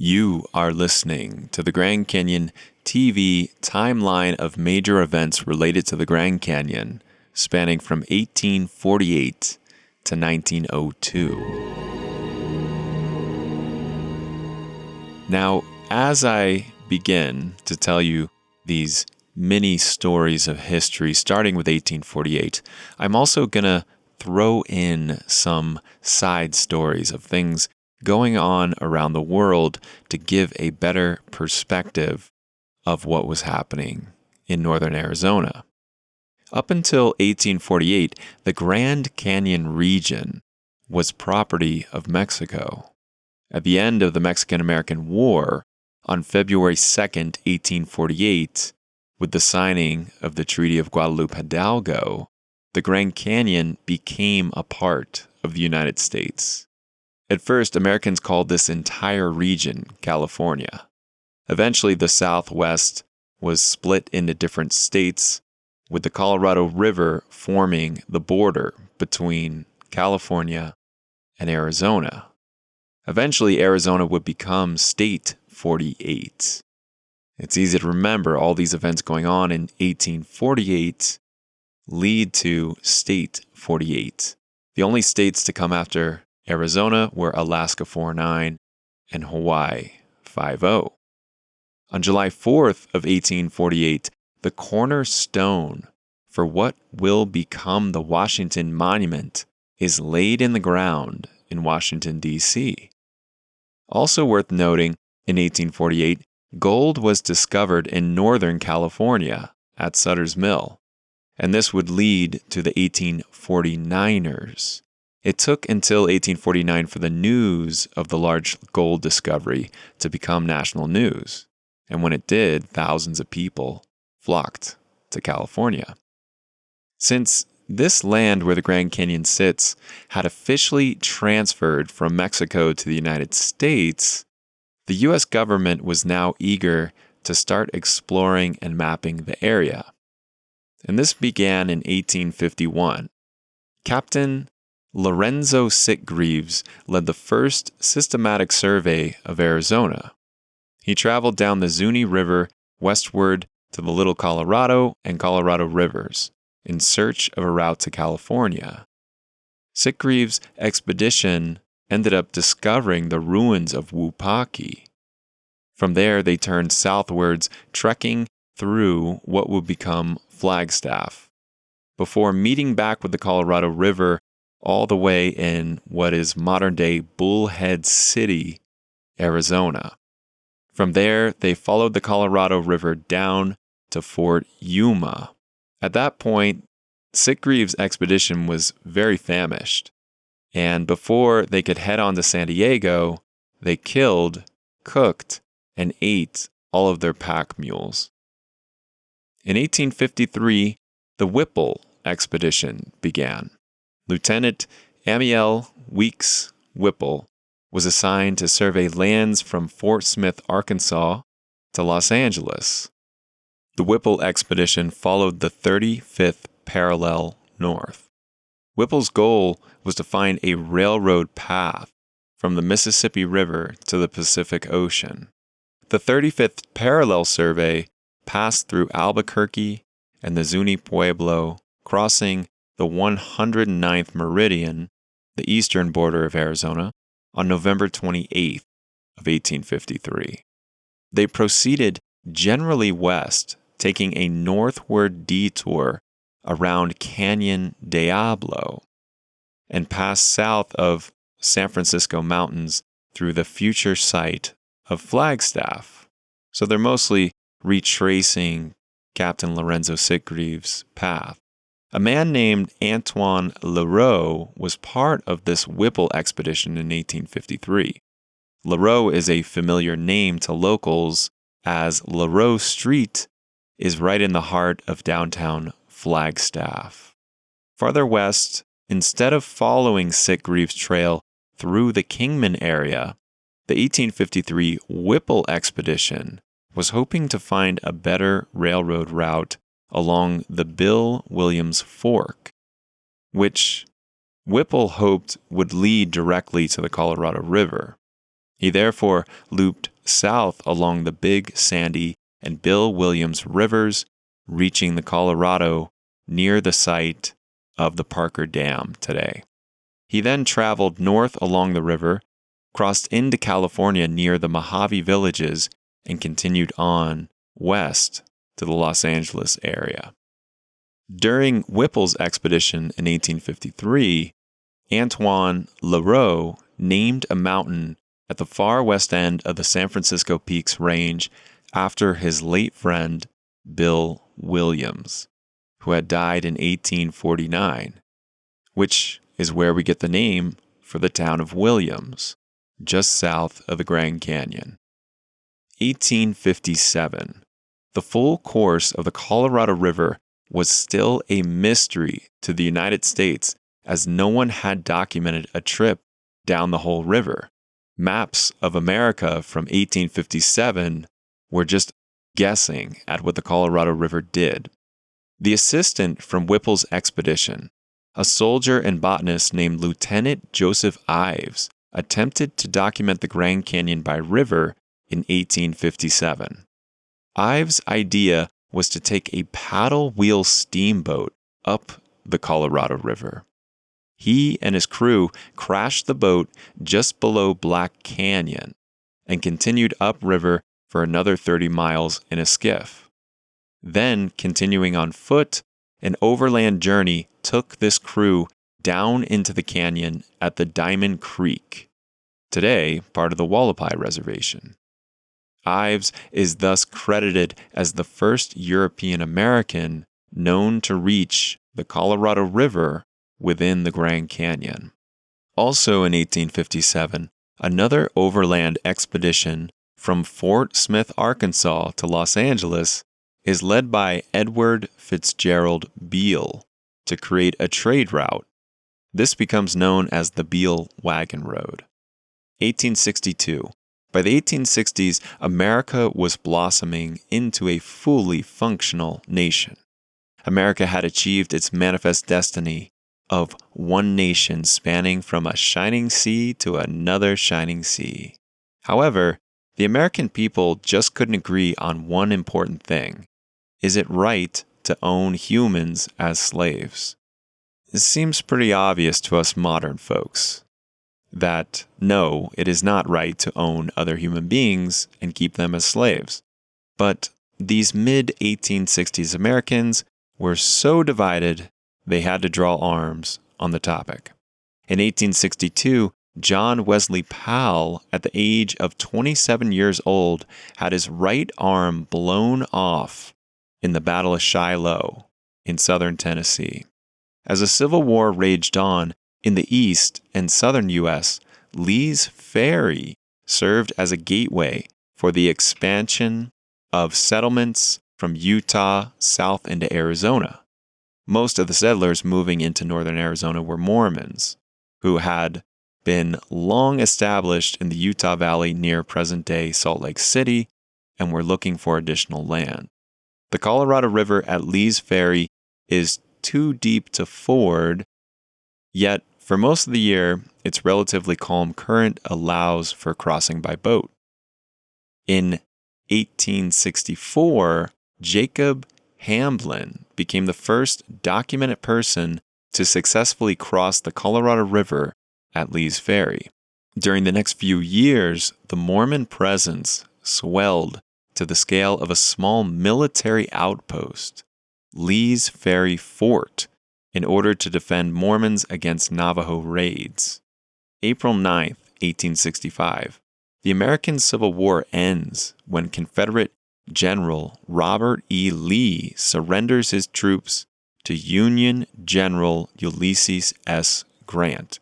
You are listening to the Grand Canyon TV timeline of major events related to the Grand Canyon, spanning from 1848 to 1902. Now, as I begin to tell you these mini stories of history, starting with 1848, I'm also going to throw in some side stories of things going on around the world to give a better perspective of what was happening in northern Arizona. Up until 1848, the Grand Canyon region was property of Mexico. At the end of the Mexican-American War, on February 2nd, 1848, with the signing of the Treaty of Guadalupe Hidalgo, the Grand Canyon became a part of the United States. At first, Americans called this entire region California. Eventually, the Southwest was split into different states, with the Colorado River forming the border between California and Arizona. Eventually, Arizona would become State 48. It's easy to remember all these events going on in 1848 lead to State 48. The only states to come after Arizona were Alaska 4-9 and Hawaii 5-0. On July 4th of 1848, the cornerstone for what will become the Washington Monument is laid in the ground in Washington, D.C. Also worth noting, in 1848, gold was discovered in Northern California at Sutter's Mill, and this would lead to the 1849ers. It took until 1849 for the news of the large gold discovery to become national news, and when it did, thousands of people flocked to California. Since this land where the Grand Canyon sits had officially transferred from Mexico to the United States, the U.S. government was now eager to start exploring and mapping the area. And this began in 1851. Captain Lorenzo Sitgreaves led the first systematic survey of Arizona. He traveled down the Zuni River westward to the Little Colorado and Colorado Rivers in search of a route to California. Sitgreaves' expedition ended up discovering the ruins of Wupaki. From there, they turned southwards, trekking through what would become Flagstaff, before meeting back with the Colorado River all the way in what is modern-day Bullhead City, Arizona. From there, they followed the Colorado River down to Fort Yuma. At that point, Sitgreaves' expedition was very famished, and before they could head on to San Diego, they killed, cooked, and ate all of their pack mules. In 1853, the Whipple expedition began. Lieutenant Amiel Weeks Whipple was assigned to survey lands from Fort Smith, Arkansas, to Los Angeles. The Whipple expedition followed the 35th parallel north. Whipple's goal was to find a railroad path from the Mississippi River to the Pacific Ocean. The 35th parallel survey passed through Albuquerque and the Zuni Pueblo, crossing the 109th meridian, the eastern border of Arizona, on November 28th of 1853. They proceeded generally west, taking a northward detour around Canyon Diablo, and passed south of San Francisco Mountains through the future site of Flagstaff. So they're mostly retracing Captain Lorenzo Sitgreaves' path. A man named Antoine Leroux was part of this Whipple expedition in 1853. Leroux is a familiar name to locals, as Leroux Street is right in the heart of downtown Flagstaff. Farther west, instead of following Sitgreaves' trail through the Kingman area, the 1853 Whipple expedition was hoping to find a better railroad route along the Bill Williams Fork, which Whipple hoped would lead directly to the Colorado River. He therefore looped south along the Big Sandy and Bill Williams rivers, reaching the Colorado near the site of the Parker Dam today. He then traveled north along the river, crossed into California near the Mojave villages, and continued on west to the Los Angeles area. During Whipple's expedition in 1853, Antoine Leroux named a mountain at the far west end of the San Francisco Peaks Range after his late friend Bill Williams, who had died in 1849, which is where we get the name for the town of Williams, just south of the Grand Canyon. 1857. The full course of the Colorado River was still a mystery to the United States, as no one had documented a trip down the whole river. Maps of America from 1857 were just guessing at what the Colorado River did. The assistant from Whipple's expedition, a soldier and botanist named Lieutenant Joseph Ives, attempted to document the Grand Canyon by river in 1857. Ives' idea was to take a paddle wheel steamboat up the Colorado River. He and his crew crashed the boat just below Black Canyon and continued upriver for another 30 miles in a skiff. Then, continuing on foot, an overland journey took this crew down into the canyon at the Diamond Creek, today part of the Wallapai Reservation. Ives is thus credited as the first European American known to reach the Colorado River within the Grand Canyon. Also in 1857, another overland expedition from Fort Smith, Arkansas to Los Angeles is led by Edward Fitzgerald Beale to create a trade route. This becomes known as the Beale Wagon Road. 1862. By the 1860s, America was blossoming into a fully functional nation. America had achieved its manifest destiny of one nation spanning from a shining sea to another shining sea. However, the American people just couldn't agree on one important thing. Is it right to own humans as slaves? It seems pretty obvious to us modern folks that no, it is not right to own other human beings and keep them as slaves. But these mid-1860s Americans were so divided, they had to draw arms on the topic. In 1862, John Wesley Powell, at the age of 27 years old, had his right arm blown off in the Battle of Shiloh in southern Tennessee. As the Civil War raged on in the east and southern U.S., Lee's Ferry served as a gateway for the expansion of settlements from Utah south into Arizona. Most of the settlers moving into northern Arizona were Mormons, who had been long established in the Utah Valley near present-day Salt Lake City and were looking for additional land. The Colorado River at Lee's Ferry is too deep to ford, yet for most of the year, its relatively calm current allows for crossing by boat. In 1864, Jacob Hamblin became the first documented person to successfully cross the Colorado River at Lee's Ferry. During the next few years, the Mormon presence swelled to the scale of a small military outpost, Lee's Ferry Fort, in order to defend Mormons against Navajo raids. April 9, 1865. The American Civil War ends when Confederate General Robert E. Lee surrenders his troops to Union General Ulysses S. Grant.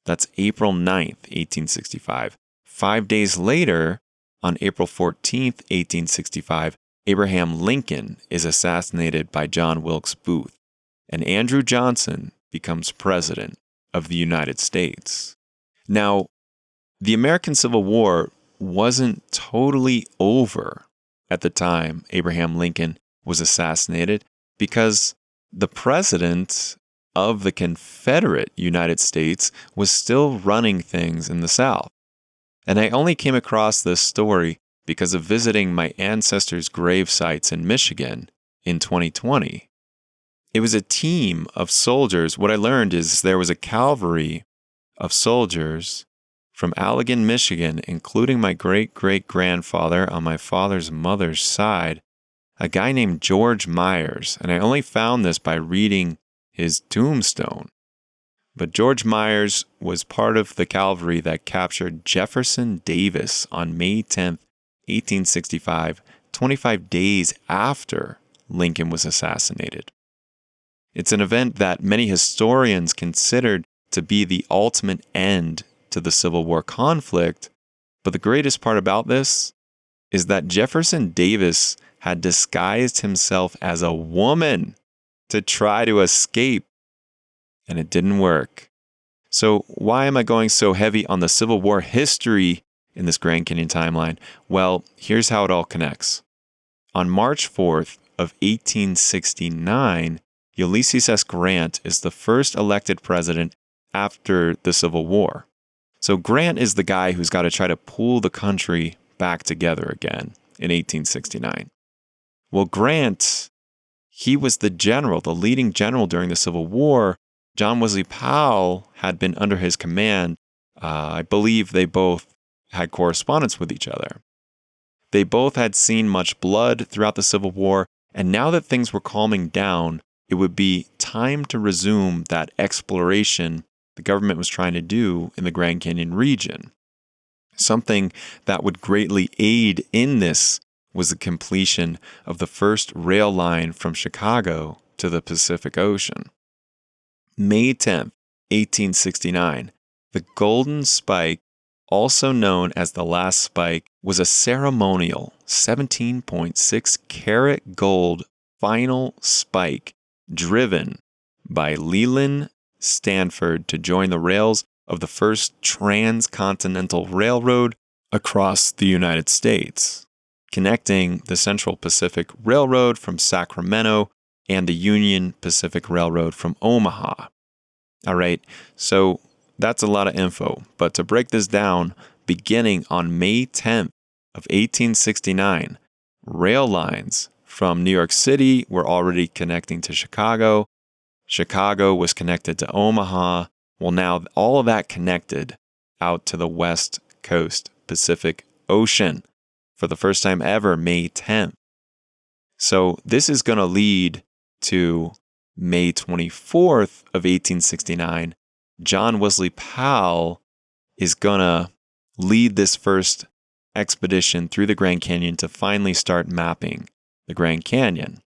That's April 9, 1865. 5 days later, on April 14, 1865, Abraham Lincoln is assassinated by John Wilkes Booth, and Andrew Johnson becomes president of the United States. Now, the American Civil War wasn't totally over at the time Abraham Lincoln was assassinated, because the president of the Confederate United States was still running things in the South. And I only came across this story because of visiting my ancestors' grave sites in Michigan in 2020. It was a team of soldiers. What I learned is there was a cavalry of soldiers from Allegan, Michigan, including my great-great-grandfather on my father's mother's side, a guy named George Myers. And I only found this by reading his tombstone. But George Myers was part of the cavalry that captured Jefferson Davis on May 10th, 1865, 25 days after Lincoln was assassinated. It's an event that many historians considered to be the ultimate end to the Civil War conflict, but the greatest part about this is that Jefferson Davis had disguised himself as a woman to try to escape, and it didn't work. So why am I going so heavy on the Civil War history in this Grand Canyon timeline? Well, here's how it all connects. On March 4th of 1869, Ulysses S. Grant is the first elected president after the Civil War. So Grant is the guy who's got to try to pull the country back together again in 1869. Well, Grant, he was the general, the leading general during the Civil War. John Wesley Powell had been under his command. I believe they both had correspondence with each other. They both had seen much blood throughout the Civil War, and now that things were calming down, it would be time to resume that exploration the government was trying to do in the Grand Canyon region. Something that would greatly aid in this was the completion of the first rail line from Chicago to the Pacific Ocean. May 10th, 1869, the Golden Spike, also known as the Last Spike, was a ceremonial 17.6 karat gold final spike driven by Leland Stanford to join the rails of the first transcontinental railroad across the United States, connecting the Central Pacific Railroad from Sacramento and the Union Pacific Railroad from Omaha. All right, so that's a lot of info, but to break this down, beginning on May 10th of 1869, rail lines from New York City were already connecting to Chicago. Chicago was connected to Omaha. Well, now all of that connected out to the West Coast Pacific Ocean for the first time ever, May 10th. So this is going to lead to May 24th of 1869. John Wesley Powell is going to lead this first expedition through the Grand Canyon to finally start mapping the Grand Canyon.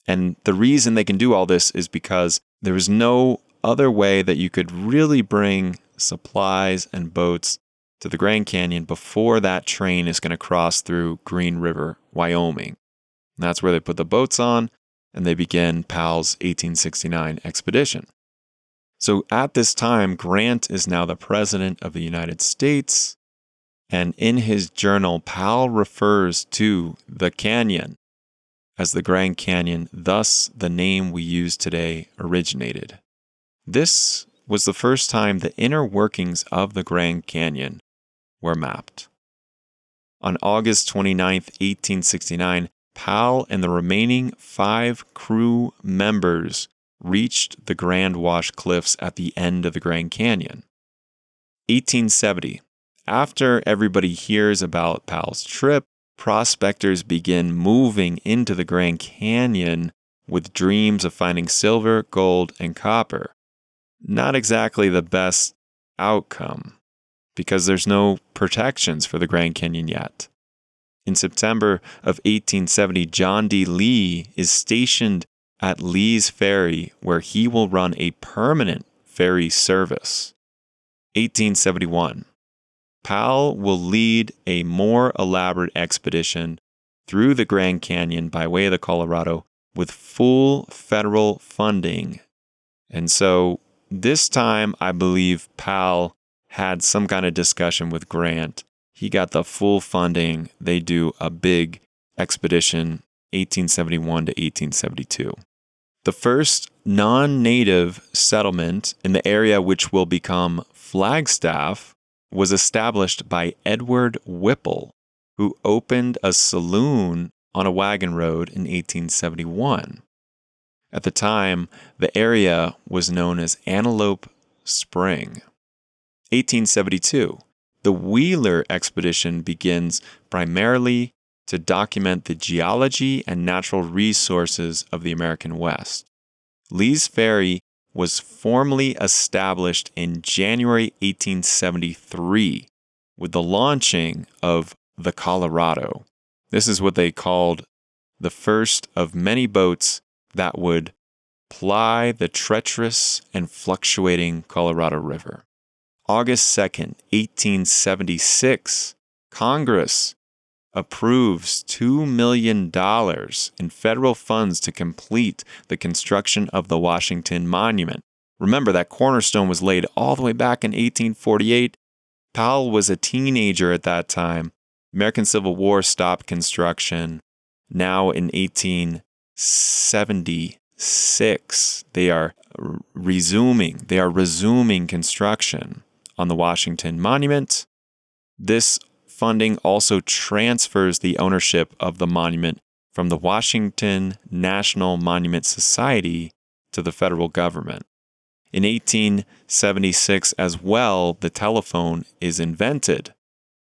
And the reason they can do all this is because there was no other way that you could really bring supplies and boats to the Grand Canyon before that train is going to cross through Green River, Wyoming. And that's where they put the boats on, and they begin Powell's 1869 expedition. So at this time, Grant is now the President of the United States, and in his journal, Powell refers to the canyon as the Grand Canyon, thus the name we use today originated. This was the first time the inner workings of the Grand Canyon were mapped. On August 29th, 1869, Powell and the remaining 5 crew members reached the Grand Wash Cliffs at the end of the Grand Canyon. 1870. After everybody hears about Powell's trip, prospectors begin moving into the Grand Canyon with dreams of finding silver, gold, and copper. Not exactly the best outcome, because there's no protections for the Grand Canyon yet. In September of 1870, John D. Lee is stationed at Lee's Ferry, where he will run a permanent ferry service. 1871. Powell will lead a more elaborate expedition through the Grand Canyon by way of the Colorado with full federal funding. And so this time, I believe Powell had some kind of discussion with Grant. He got the full funding. They do a big expedition, 1871 to 1872. The first non-native settlement in the area which will become Flagstaff was established by Edward Whipple who opened a saloon on a wagon road in 1871. At the time, the area was known as Antelope Spring. 1872, the Wheeler expedition begins primarily to document the geology and natural resources of the American West. Lee's Ferry was formally established in January 1873 with the launching of the Colorado. This is what they called the first of many boats that would ply the treacherous and fluctuating Colorado River. August 2nd, 1876, Congress approves $2 million in federal funds to complete the construction of the Washington Monument. Remember, that cornerstone was laid all the way back in 1848. Powell was a teenager at that time. American Civil War stopped construction. Now in 1876, they are resuming construction on the Washington Monument. This funding also transfers the ownership of the monument from the Washington National Monument Society to the federal government. In 1876 as well, the telephone is invented,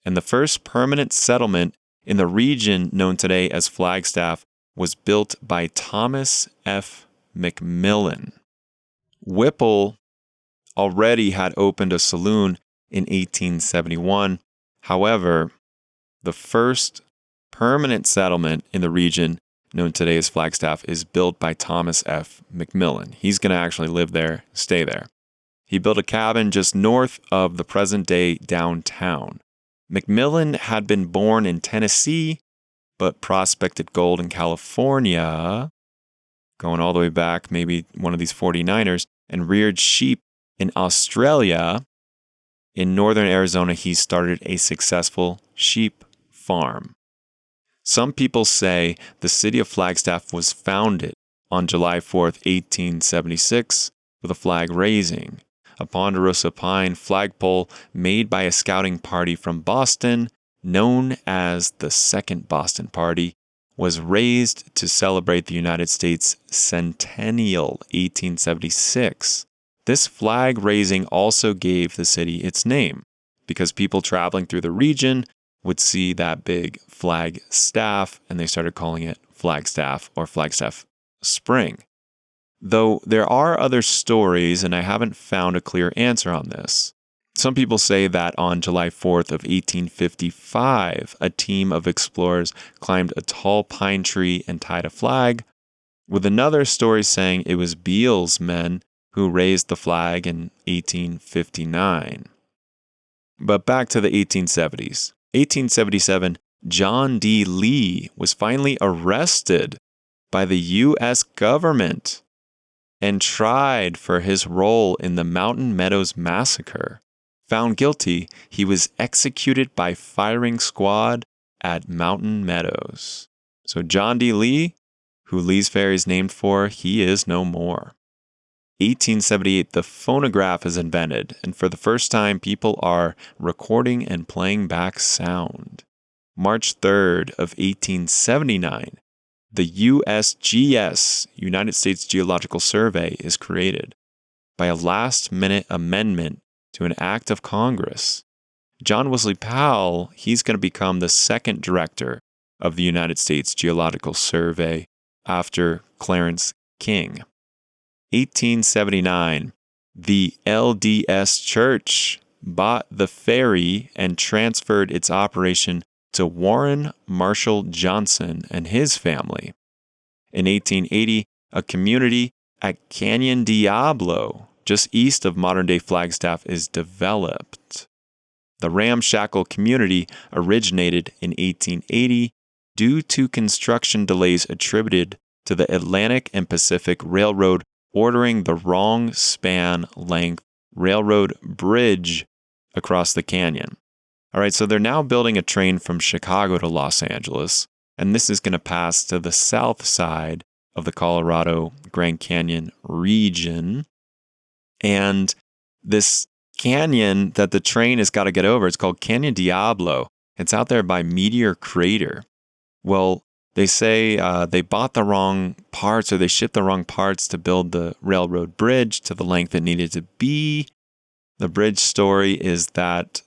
and the first permanent settlement in the region known today as Flagstaff was built by Thomas F. McMillan. Whipple already had opened a saloon in 1871. However, the first permanent settlement in the region known today as Flagstaff is built by Thomas F. McMillan. He's going to actually live there, stay there. He built a cabin just north of the present-day downtown. McMillan had been born in Tennessee, but prospected gold in California, going all the way back, maybe one of these 49ers, and reared sheep in Australia. In northern Arizona, he started a successful sheep farm. Some people say the city of Flagstaff was founded on July 4th, 1876, with a flag raising. A ponderosa pine flagpole made by a scouting party from Boston, known as the Second Boston Party, was raised to celebrate the United States Centennial, 1876. This flag raising also gave the city its name, because people traveling through the region would see that big flag staff, and they started calling it Flagstaff or Flagstaff Spring. Though there are other stories, and I haven't found a clear answer on this. Some people say that on July 4th of 1855, a team of explorers climbed a tall pine tree and tied a flag, with another story saying it was Beale's men who raised the flag in 1859. But back to the 1870s. 1877, John D. Lee was finally arrested by the U.S. government and tried for his role in the Mountain Meadows Massacre. Found guilty, he was executed by firing squad at Mountain Meadows. So John D. Lee, who Lee's Ferry is named for, he is no more. 1878, the phonograph is invented, and for the first time, people are recording and playing back sound. March 3rd of 1879, the USGS, United States Geological Survey, is created by a last-minute amendment to an act of Congress. John Wesley Powell, he's going to become the second director of the United States Geological Survey after Clarence King. 1879, the LDS Church bought the ferry and transferred its operation to Warren Marshall Johnson and his family. In 1880, a community at Canyon Diablo, just east of modern-day Flagstaff, is developed. The ramshackle community originated in 1880 due to construction delays attributed to the Atlantic and Pacific Railroad ordering the wrong span length railroad bridge across the canyon. All right, so they're now building a train from Chicago to Los Angeles, and this is going to pass to the south side of the Colorado Grand Canyon region. And this canyon that the train has got to get over, it's called Canyon Diablo. It's out there by Meteor Crater. Well, they say they bought the wrong parts, or they shipped the wrong parts to build the railroad bridge to the length it needed to be. The bridge story is that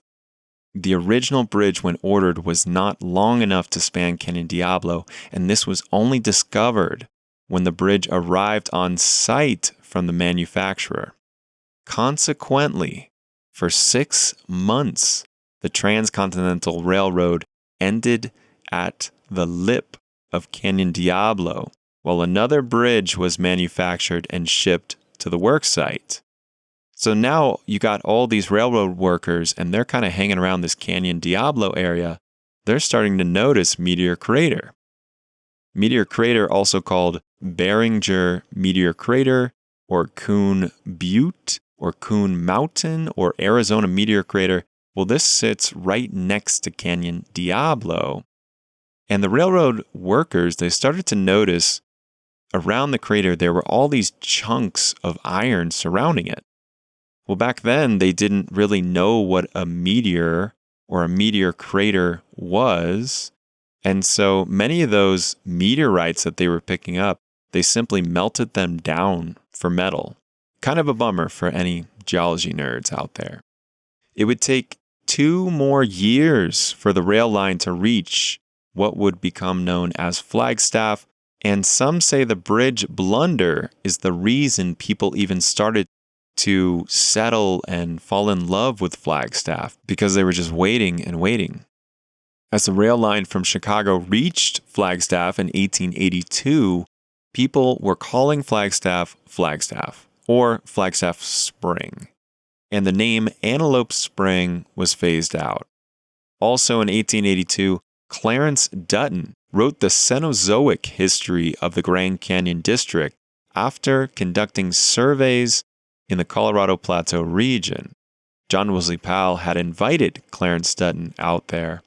the original bridge, when ordered, was not long enough to span Canyon Diablo, and this was only discovered when the bridge arrived on site from the manufacturer. Consequently, for 6 months, the Transcontinental Railroad ended at the lip of Canyon Diablo, while another bridge was manufactured and shipped to the work site. So now you got all these railroad workers, and they're kind of hanging around this Canyon Diablo area. They're starting to notice Meteor Crater. Meteor Crater, also called Beringer Meteor Crater, or Coon Butte, or Coon Mountain, or Arizona Meteor Crater. Well, this sits right next to Canyon Diablo. And the railroad workers, they started to notice around the crater there were all these chunks of iron surrounding it. Well, back then, they didn't really know what a meteor or a meteor crater was. And so many of those meteorites that they were picking up, they simply melted them down for metal. Kind of a bummer for any geology nerds out there. It would take 2 more years for the rail line to reach what would become known as Flagstaff, and some say the bridge blunder is the reason people even started to settle and fall in love with Flagstaff, because they were just waiting and waiting. As the rail line from Chicago reached Flagstaff in 1882, people were calling Flagstaff Flagstaff, or Flagstaff Spring, and the name Antelope Spring was phased out. Also in 1882, Clarence Dutton wrote the Cenozoic history of the Grand Canyon District after conducting surveys in the Colorado Plateau region. John Wesley Powell had invited Clarence Dutton out there,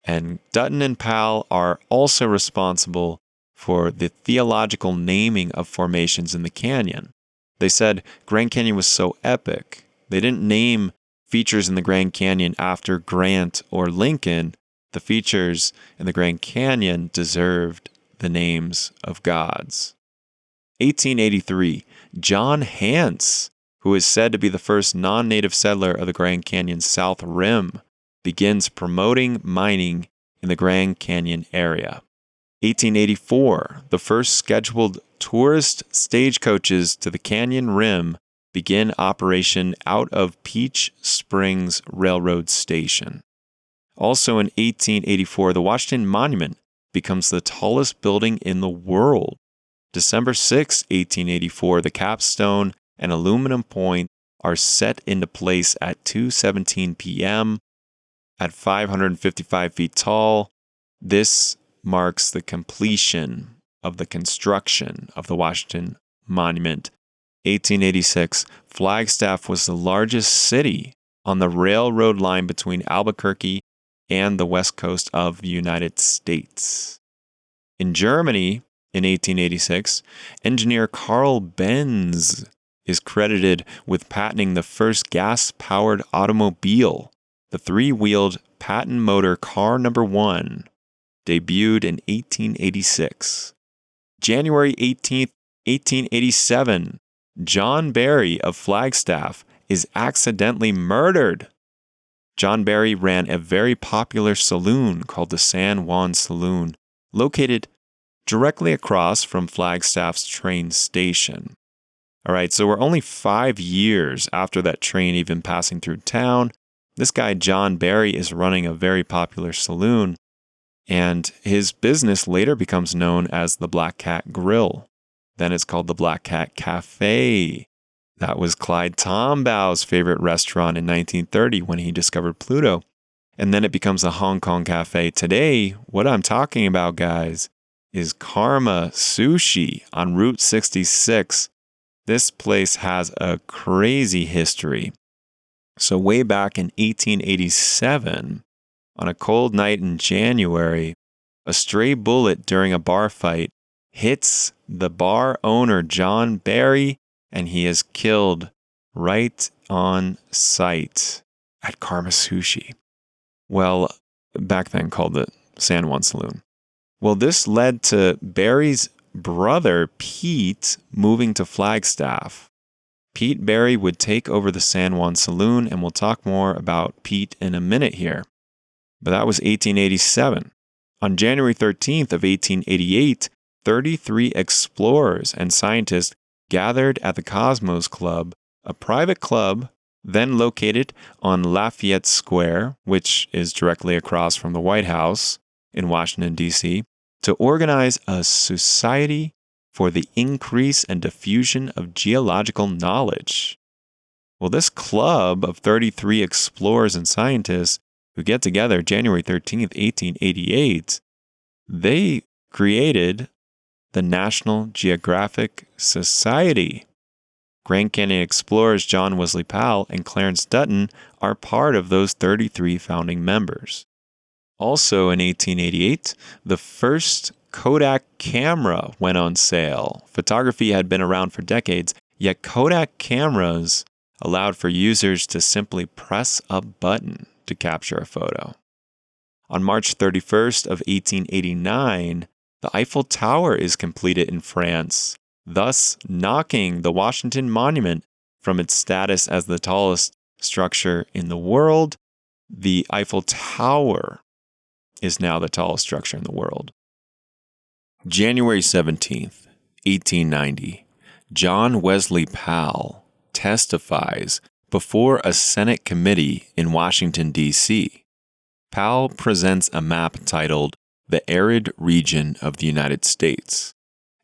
and Dutton and Powell are also responsible for the theological naming of formations in the canyon. They said Grand Canyon was so epic, they didn't name features in the Grand Canyon after Grant or Lincoln. The features in the Grand Canyon deserved the names of gods. 1883, John Hance, who is said to be the first non-native settler of the Grand Canyon's South Rim, begins promoting mining in the Grand Canyon area. 1884, the first scheduled tourist stagecoaches to the Canyon Rim begin operation out of Peach Springs Railroad Station. Also in 1884, the Washington Monument becomes the tallest building in the world. December 6, 1884, the capstone and aluminum point are set into place at 2:17 p.m. at 555 feet tall. This marks the completion of the construction of the Washington Monument. 1886, Flagstaff was the largest city on the railroad line between Albuquerque and the west coast of the United States. In Germany, in 1886, engineer Carl Benz is credited with patenting the first gas-powered automobile. The 3-wheeled patent motor car number 1 debuted in 1886. January 18th, 1887, John Barry of Flagstaff is accidentally murdered. John Barry ran a very popular saloon called the San Juan Saloon, located directly across from Flagstaff's train station. All right, so we're only 5 years after that train even passing through town. This guy, John Barry, is running a very popular saloon, and his business later becomes known as the Black Cat Grill. Then it's called the Black Cat Cafe. That was Clyde Tombaugh's favorite restaurant in 1930 when he discovered Pluto. And then it becomes the Hong Kong Cafe. Today, what I'm talking about, guys, is Karma Sushi on Route 66. This place has a crazy history. So way back in 1887, on a cold night in January, a stray bullet during a bar fight hits the bar owner, John Barry, and he is killed right on site at Karma Sushi. Well, back then called the San Juan Saloon. Well, this led to Barry's brother, Pete, moving to Flagstaff. Pete Barry would take over the San Juan Saloon, and we'll talk more about Pete in a minute here. But that was 1887. On January 13th of 1888, 33 explorers and scientists gathered at the Cosmos Club, a private club then located on Lafayette Square, which is directly across from the White House in Washington, D.C., to organize a society for the increase and diffusion of geological knowledge. Well, this club of 33 explorers and scientists who get together January 13th, 1888, they created the National Geographic Society. Grand Canyon explorers John Wesley Powell and Clarence Dutton are part of those 33 founding members. Also in 1888, the first Kodak camera went on sale. Photography had been around for decades, yet Kodak cameras allowed for users to simply press a button to capture a photo. On March 31st of 1889, the Eiffel Tower is completed in France, thus knocking the Washington Monument from its status as the tallest structure in the world. The Eiffel Tower is now the tallest structure in the world. January 17th, 1890, John Wesley Powell testifies before a Senate committee in Washington, D.C. Powell presents a map titled The Arid Region of the United States,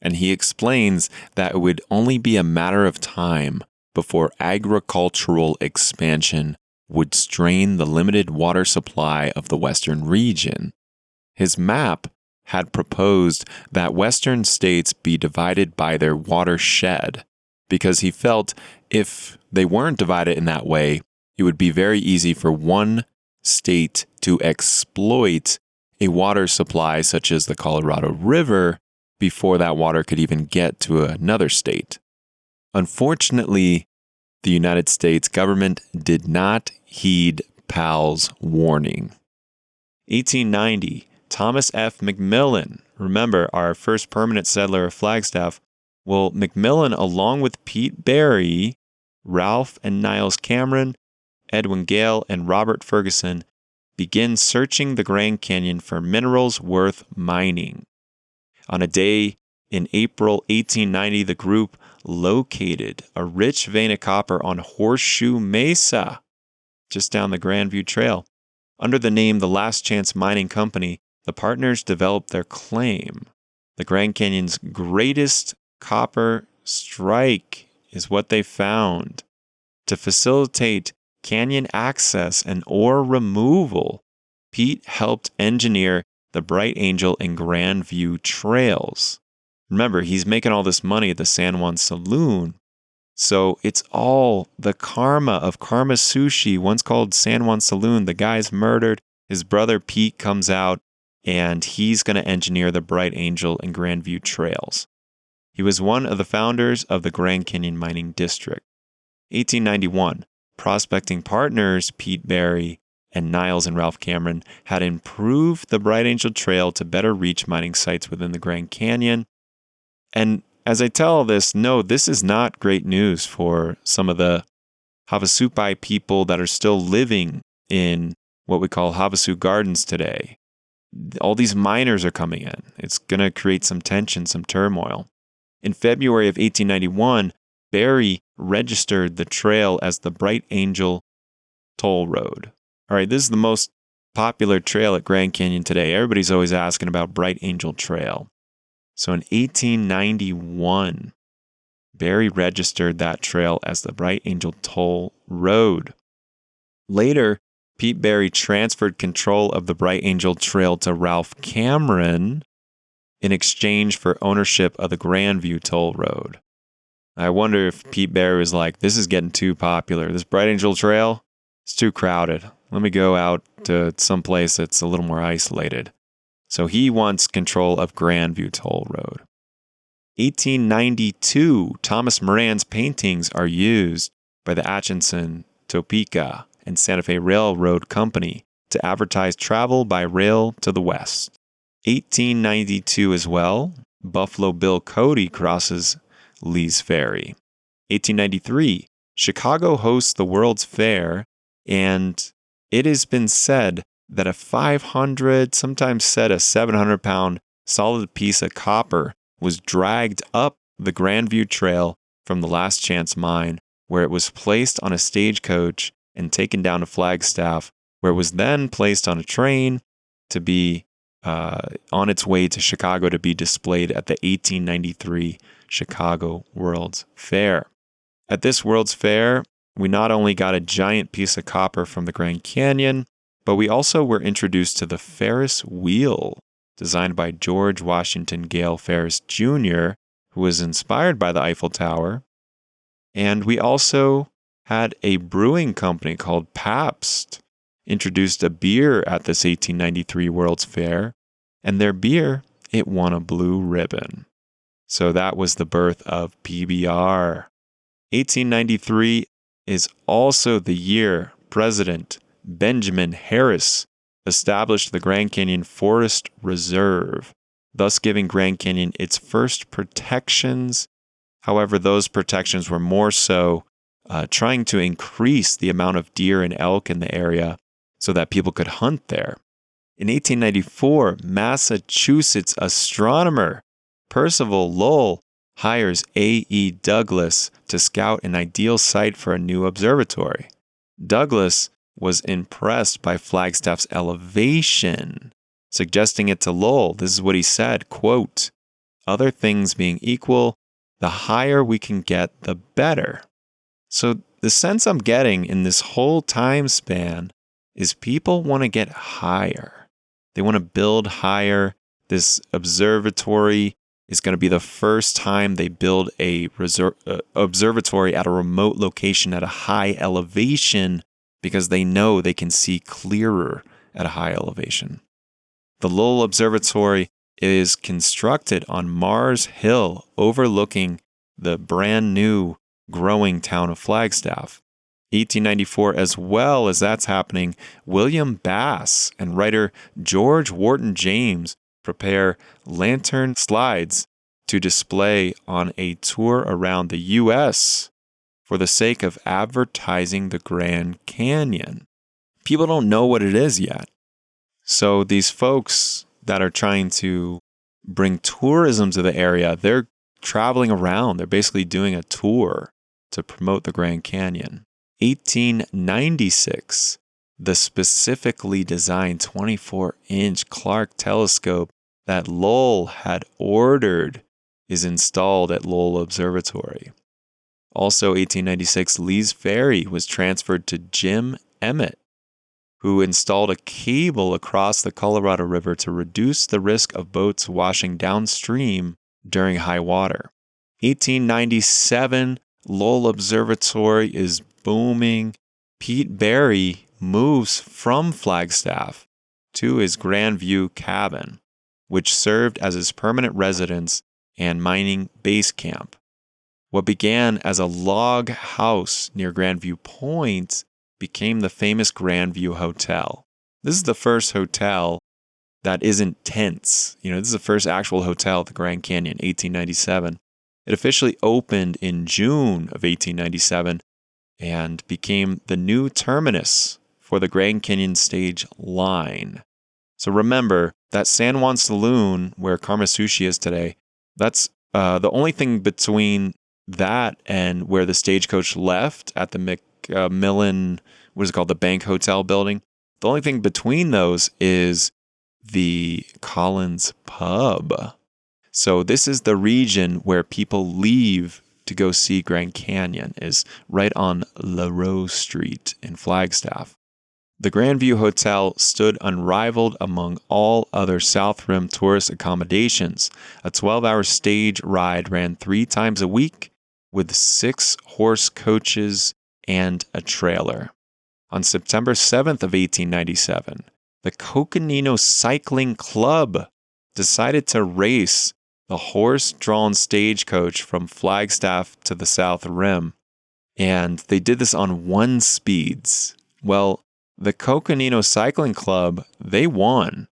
and he explains that it would only be a matter of time before agricultural expansion would strain the limited water supply of the western region. His map had proposed that western states be divided by their watershed, because he felt if they weren't divided in that way, it would be very easy for one state to exploit a water supply such as the Colorado River before that water could even get to another state. Unfortunately, the United States government did not heed Powell's warning. 1890, Thomas F. McMillan, remember our first permanent settler of Flagstaff. Well, McMillan, along with Pete Barry, Ralph and Niles Cameron, Edwin Gale, and Robert Ferguson, begin searching the Grand Canyon for minerals worth mining. On a day in April 1890, the group located a rich vein of copper on Horseshoe Mesa, just down the Grandview Trail. Under the name The Last Chance Mining Company, the partners developed their claim. The Grand Canyon's greatest copper strike is what they found. To facilitate canyon access and ore removal, Pete helped engineer the Bright Angel and Grandview trails. Remember, he's making all this money at the San Juan Saloon. So it's all the karma of Karma Sushi, once called San Juan Saloon. The guy's murdered. His brother Pete comes out, and he's going to engineer the Bright Angel and Grandview trails. He was one of the founders of the Grand Canyon Mining District. 1891, prospecting partners Pete Barry and Niles and Ralph Cameron had improved the Bright Angel Trail to better reach mining sites within the Grand Canyon. And as I tell all this, no, this is not great news for some of the Havasupai people that are still living in what we call Havasu Gardens today. All these miners are coming in. It's going to create some tension, some turmoil. In February of 1891, Barry registered the trail as the Bright Angel Toll Road. All right, this is the most popular trail at Grand Canyon today. Everybody's always asking about Bright Angel Trail. So in 1891, Barry registered that trail as the Bright Angel Toll Road. Later, Pete Barry transferred control of the Bright Angel Trail to Ralph Cameron in exchange for ownership of the Grandview Toll Road. I wonder if Pete Barry was like, this is getting too popular. This Bright Angel Trail, it's too crowded. Let me go out to some place that's a little more isolated. So he wants control of Grandview Toll Road. 1892, Thomas Moran's paintings are used by the Atchison, Topeka, and Santa Fe Railroad Company to advertise travel by rail to the west. 1892 as well, Buffalo Bill Cody crosses Lee's Ferry. 1893, Chicago hosts the World's Fair, and it has been said that a 500, sometimes said a 700-pound solid piece of copper was dragged up the Grandview Trail from the Last Chance Mine, where it was placed on a stagecoach and taken down to Flagstaff, where it was then placed on a train to be on its way to Chicago to be displayed at the 1893 Chicago World's Fair. At this World's Fair, we not only got a giant piece of copper from the Grand Canyon, but we also were introduced to the Ferris wheel, designed by George Washington Gale Ferris Jr., who was inspired by the Eiffel Tower. And we also had a brewing company called Pabst introduced a beer at this 1893 World's Fair, and their beer, it won a blue ribbon. So that was the birth of PBR. 1893 is also the year President Benjamin Harris established the Grand Canyon Forest Reserve, thus giving Grand Canyon its first protections. However, those protections were more so trying to increase the amount of deer and elk in the area so that people could hunt there. In 1894, Massachusetts astronomer Percival Lowell hires A.E. Douglas to scout an ideal site for a new observatory. Douglas was impressed by Flagstaff's elevation, suggesting it to Lowell. This is what he said, quote, "Other things being equal, the higher we can get, the better." So the sense I'm getting in this whole time span is people want to get higher. They want to build higher. This observatory is going to be the first time they build a observatory at a remote location at a high elevation because they know they can see clearer at a high elevation. The Lowell Observatory is constructed on Mars Hill overlooking the brand new growing town of Flagstaff. 1894, as well as that's happening, William Bass and writer George Wharton James prepare lantern slides to display on a tour around the U.S. for the sake of advertising the Grand Canyon. People don't know what it is yet. So these folks that are trying to bring tourism to the area, they're traveling around. They're basically doing a tour to promote the Grand Canyon. 1896, the specifically designed 24-inch Clark telescope that Lowell had ordered is installed at Lowell Observatory. Also, 1896, Lee's Ferry was transferred to Jim Emmett, who installed a cable across the Colorado River to reduce the risk of boats washing downstream during high water. 1897, Lowell Observatory is booming. Pete Berry moves from Flagstaff to his Grandview cabin, which served as his permanent residence and mining base camp. What began as a log house near Grandview Point became the famous Grandview Hotel. This is the first hotel that isn't tents. This is the first actual hotel at the Grand Canyon, 1897. It officially opened in June of 1897 and became the new terminus for the Grand Canyon stage line. So remember, that San Juan Saloon, where Karma Sushi is today, that's the only thing between that and where the stagecoach left at the McMillan, what is it called, the Bank Hotel building. The only thing between those is the Collins Pub. So this is the region where people leave to go see Grand Canyon, is right on LaRose Street in Flagstaff. The Grandview Hotel stood unrivaled among all other South Rim tourist accommodations. A 12-hour stage ride ran 3 times a week with 6 horse coaches and a trailer. On September 7th of 1897, the Coconino Cycling Club decided to race the horse-drawn stagecoach from Flagstaff to the South Rim, and they did this on 1 speeds. Well, the Coconino Cycling Club, they won.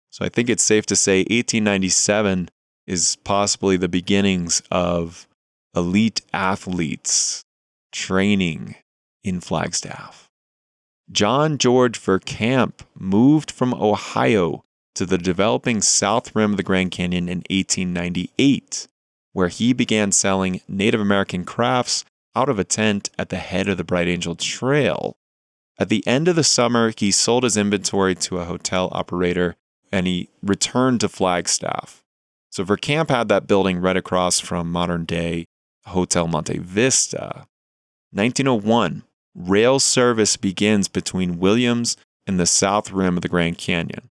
So I think it's safe to say 1897 is possibly the beginnings of elite athletes training in Flagstaff. John George Verkamp moved from Ohio to the developing south rim of the Grand Canyon in 1898, where he began selling Native American crafts out of a tent at the head of the Bright Angel Trail. At the end of the summer, he sold his inventory to a hotel operator and he returned to Flagstaff. So Verkamp had that building right across from modern-day Hotel Monte Vista. 1901, rail service begins between Williams and the south rim of the Grand Canyon.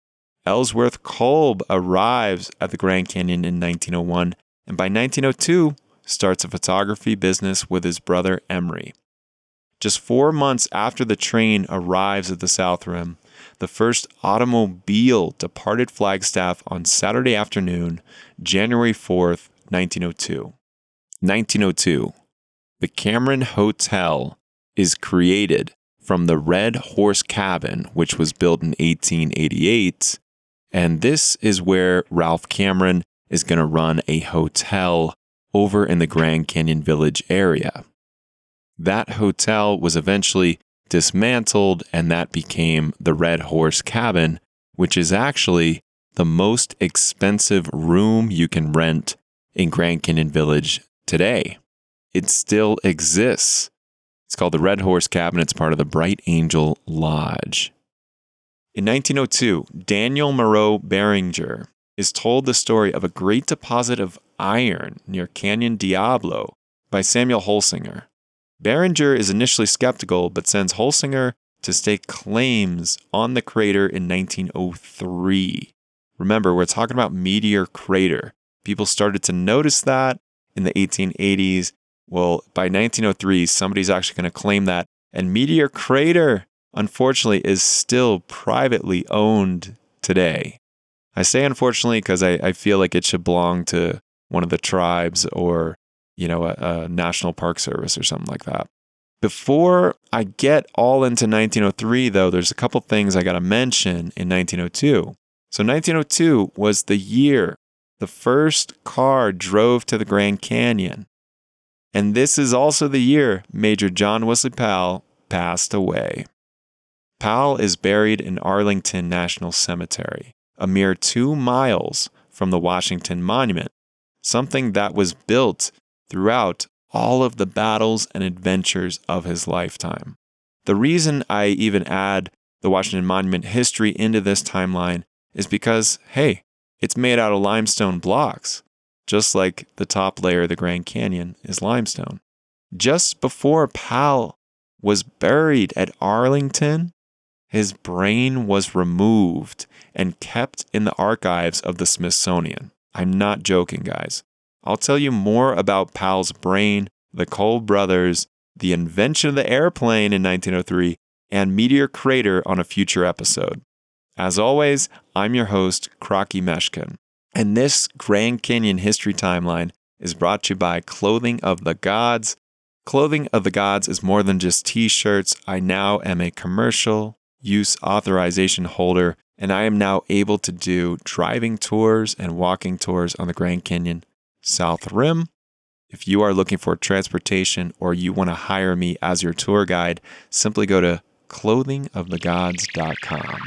Ellsworth Kolb arrives at the Grand Canyon in 1901, and by 1902, starts a photography business with his brother Emery. Just 4 months after the train arrives at the South Rim, the first automobile departed Flagstaff on Saturday afternoon, January 4th, 1902. 1902. The Cameron Hotel is created from the Red Horse Cabin, which was built in 1888, and this is where Ralph Cameron is going to run a hotel over in the Grand Canyon Village area. That hotel was eventually dismantled, and that became the Red Horse Cabin, which is actually the most expensive room you can rent in Grand Canyon Village today. It still exists. It's called the Red Horse Cabin. It's part of the Bright Angel Lodge. In 1902, Daniel Moreau Beringer is told the story of a great deposit of iron near Canyon Diablo by Samuel Holsinger. Beringer is initially skeptical, but sends Holsinger to stake claims on the crater in 1903. Remember, we're talking about Meteor Crater. People started to notice that in the 1880s. Well, by 1903, somebody's actually going to claim that. And Meteor Crater, unfortunately, is still privately owned today. I say unfortunately because I feel like it should belong to one of the tribes or a National Park Service or something like that. Before I get all into 1903, though, there's a couple things I got to mention in 1902. So 1902 was the year the first car drove to the Grand Canyon. And this is also the year Major John Wesley Powell passed away. Powell is buried in Arlington National Cemetery, a mere 2 miles from the Washington Monument, something that was built throughout all of the battles and adventures of his lifetime. The reason I even add the Washington Monument history into this timeline is because, hey, it's made out of limestone blocks, just like the top layer of the Grand Canyon is limestone. Just before Powell was buried at Arlington, his brain was removed and kept in the archives of the Smithsonian. I'm not joking, guys. I'll tell you more about Powell's brain, the Kolb brothers, the invention of the airplane in 1903, and Meteor Crater on a future episode. As always, I'm your host, Crocky Meshkin, and this Grand Canyon history timeline is brought to you by Clothing of the Gods. Clothing of the Gods is more than just t-shirts. I now am a commercial use authorization holder, and I am now able to do driving tours and walking tours on the Grand Canyon South Rim. If you are looking for transportation or you want to hire me as your tour guide, simply go to clothingofthegods.com.